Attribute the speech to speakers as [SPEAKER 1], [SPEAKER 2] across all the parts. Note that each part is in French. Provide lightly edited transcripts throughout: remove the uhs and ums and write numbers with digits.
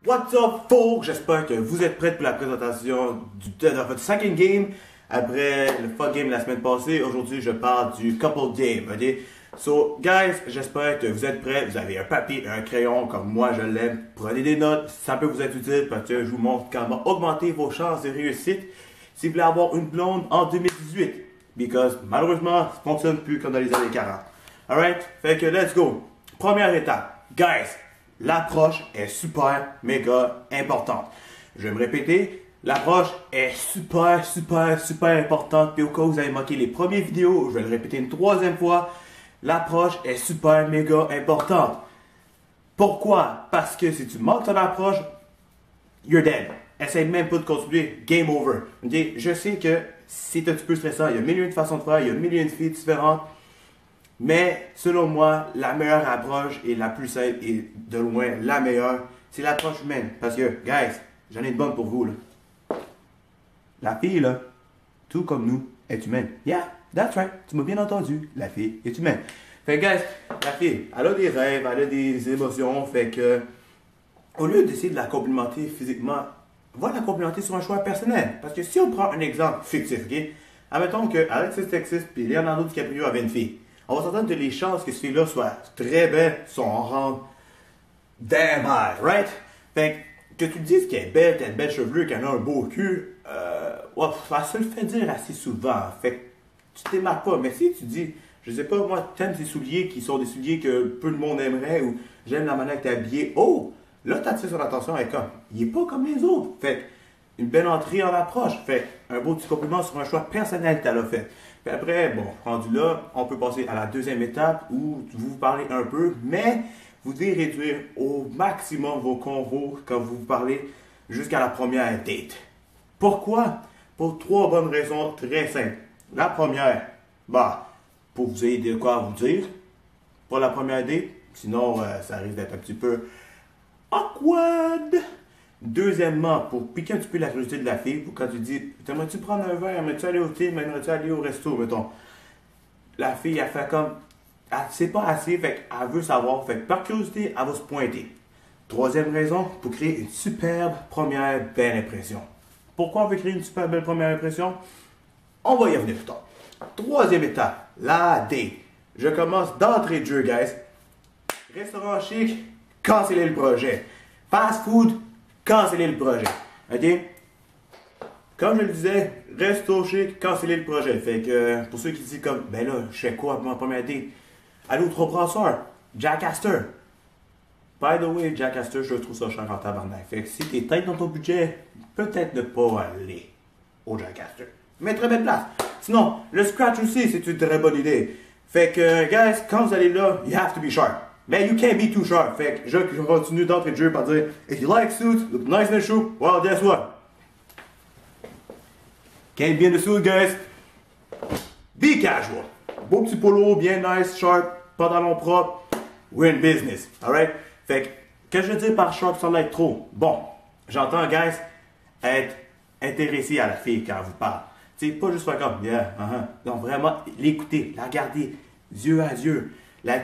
[SPEAKER 1] What's up, folks? J'espère que vous êtes prêts pour la présentation de votre second game. Après le fun game la semaine passée, aujourd'hui je parle du couple game, ok? So, guys, j'espère que vous êtes prêts. Vous avez un papier et un crayon comme moi je l'aime. Prenez des notes, ça peut vous être utile parce que je vous montre comment augmenter vos chances de réussite si vous voulez avoir une blonde en 2018. Because malheureusement, ça ne fonctionne plus comme dans les années 40. Alright? Fait que let's go. Première étape. Guys, l'approche est super, méga importante. Je vais me répéter. L'approche est super importante. Puis au cas où vous avez manqué les premières vidéos, je vais le répéter une troisième fois. L'approche est super, méga importante. Pourquoi? Parce que si tu manques ton approche, you're dead. Essaye même pas de continuer. Game over. Okay? Je sais que c'est un petit peu stressant. Il y a mille et une façons de faire. Il y a mille et une filles différentes. Mais selon moi, la meilleure approche et la plus simple et de loin la meilleure, c'est l'approche humaine. Parce que, guys, j'en ai une bonne pour vous, là. La fille, là, tout comme nous, est humaine. Yeah, that's right. Tu m'as bien entendu. La fille est humaine. Fait que, guys, la fille, elle a des rêves, elle a des émotions. Fait que, au lieu d'essayer de la complimenter physiquement, va la complimenter sur un choix personnel. Parce que si on prend un exemple fictif, ok? Admettons que Alexis Texas et Leonardo DiCaprio avaient une fille. On va s'entendre que les chances que cette fille-là soit très belle sont en rang damn high, right? Fait que tu te dises qu'elle est belle, qu'elle a une belle chevelure, qu'elle a un beau cul, ça se le fait dire assez souvent. Fait que tu te démarques pas. Mais si tu dis, je sais pas, moi, t'aimes ces souliers qui sont des souliers que peu de monde aimerait, ou j'aime la manière que t'es habillé, oh, là, t'attires son attention, elle est comme, il est pas comme les autres. Fait que, une belle entrée en approche. Fait un beau petit compliment sur un choix personnel que t'as fait. Puis après, bon, rendu là, on peut passer à la deuxième étape où vous vous parlez un peu, mais vous devez réduire au maximum vos convos quand vous vous parlez jusqu'à la première date. Pourquoi? Pour trois bonnes raisons très simples. La première, pour vous aider de quoi vous dire pour la première date, sinon ça risque d'être un petit peu awkward. Deuxièmement, pour piquer un petit peu la curiosité de la fille, pour quand tu dis, t'aimerais-tu prendre un verre, aimerais-tu aller au thé, aimerais-tu aller au resto, mettons. La fille, elle fait comme, elle sait pas assez, fait qu'elle veut savoir, fait que par curiosité, elle va se pointer. Troisième raison, pour créer une superbe première belle impression. Pourquoi on veut créer une super belle première impression? On va y revenir plus tard. Troisième étape, la date. Je commence d'entrée de jeu, guys. Restaurant chic, cancellez le projet. Fast food, cancellez le projet. OK? Comme je le disais, resto chic, cancellez le projet. Fait que pour ceux qui disent comme, ben là, je fais quoi pour ma première date? Allez au trop brasseur, Jack Astor. By the way, Jack Astor, je trouve ça cher en tabarnak. Fait que si t'es tête dans ton budget, peut-être ne pas aller au Jack Astor. Mais très belle place. Sinon, le scratch aussi, c'est une très bonne idée. Fait que, guys, quand vous allez là, you have to be sharp. Mais you can't be too sharp. Fait que je continue d'entrée de jeu par dire, if you like suits, look nice in a shoe, well, guess what? Can't be in the suit, guys. Be casual. Beau petit polo, bien nice, sharp, pantalon propre. We're in business, alright? Fait que je veux dire par sharp sans l'être trop? Bon, j'entends, guys, être intéressé à la fille quand elle vous parle. Tu sais, pas juste faire comme, yeah, Non, vraiment, l'écouter, la regarder, yeux à yeux. La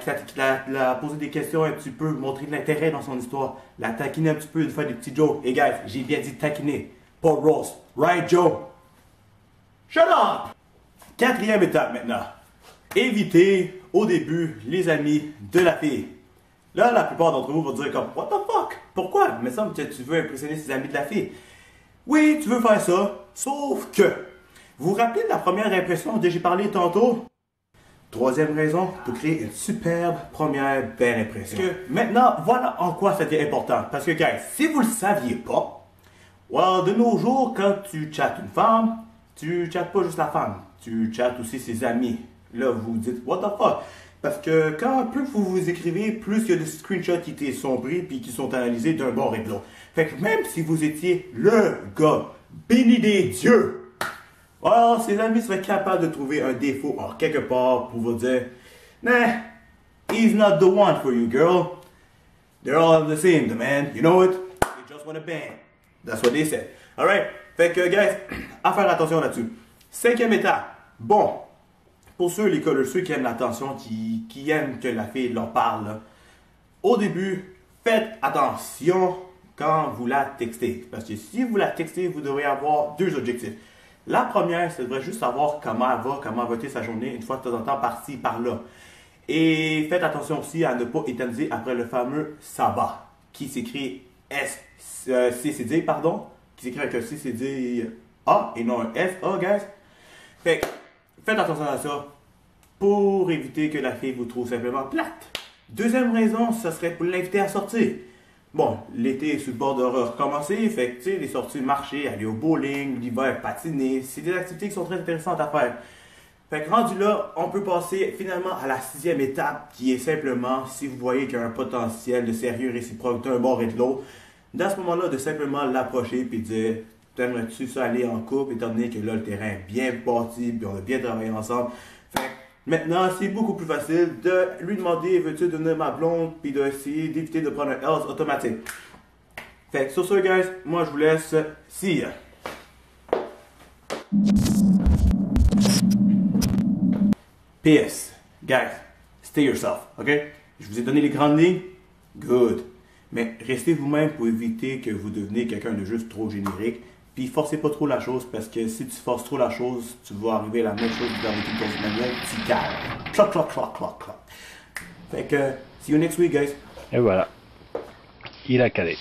[SPEAKER 1] poser des questions un petit peu, montrer de l'intérêt dans son histoire, la taquiner un petit peu, faire des petits jokes. Et guys, j'ai bien dit taquiner, pas roast. Right, Joe? Shut up! Quatrième étape maintenant. Évitez au début les amis de la fille. Là, la plupart d'entre vous vont dire comme, what the fuck? Pourquoi? Il me semble que tu veux impressionner ses amis de la fille. Oui, tu veux faire ça, sauf que, vous vous rappelez de la première impression dont j'ai parlé tantôt? Troisième raison, pour créer une superbe première belle impression. Maintenant, voilà en quoi c'était important. Parce que, guys, si vous ne le saviez pas, de nos jours, quand tu chattes une femme, tu chattes pas juste la femme, tu chattes aussi ses amis. Là, vous vous dites, what the fuck? Parce que quand plus vous écrivez, plus il y a des screenshots qui étaient sombrés puis qui sont analysés d'un bord et de l'autre. Fait que même si vous étiez le gars béni des dieux, ses amis seraient capables de trouver un défaut en quelque part pour vous dire, nah, he's not the one for you, girl. They're all the same, the man. You know it? They just want a bang. That's what they said. Alright? Fait que, guys, à faire attention là-dessus. Cinquième étape. Bon, pour ceux qui aiment l'attention, qui aiment que la fille leur parle, là, au début, faites attention quand vous la textez. Parce que si vous la textez, vous devrez avoir deux objectifs. La première, ça devrait juste savoir comment elle va, comment va sa journée, une fois de temps en temps, par-ci, par-là. Et faites attention aussi à ne pas éterniser après le fameux sabbat, qui s'écrit CCD, pardon, qui s'écrit avec un CCD A et non un F A, guys. Fait que, faites attention à ça pour éviter que la fille vous trouve simplement plate. Deuxième raison, ça serait pour l'inviter à sortir. Bon, l'été est sur le bord de recommencer, fait que, tu sais, les sorties marcher, aller au bowling, l'hiver, patiner, c'est des activités qui sont très intéressantes à faire. Fait que rendu là, on peut passer finalement à la sixième étape, qui est simplement, si vous voyez qu'il y a un potentiel de sérieux réciproque d'un bord et de l'autre, dans ce moment-là, de simplement l'approcher puis dire, t'aimerais-tu ça aller en couple, étant donné que là, le terrain est bien bâti, puis on a bien travaillé ensemble. Fait que, maintenant, c'est beaucoup plus facile de lui demander, veux-tu devenir ma blonde, puis d'essayer d'éviter de prendre un else automatique. Fait que sur ce, guys, moi je vous laisse. See ya. PS, guys, stay yourself, ok? Je vous ai donné les grandes lignes, good. Mais restez vous-même pour éviter que vous deveniez quelqu'un de juste trop générique. Puis forcez pas trop la chose parce que si tu forces trop la chose, tu vas arriver à la même chose que dans l'équipe de manuel, tu calmes. Cloc, cloc, cloc, cloc, cloc. Fait que, see you next week, guys.
[SPEAKER 2] Et voilà. Il a calé.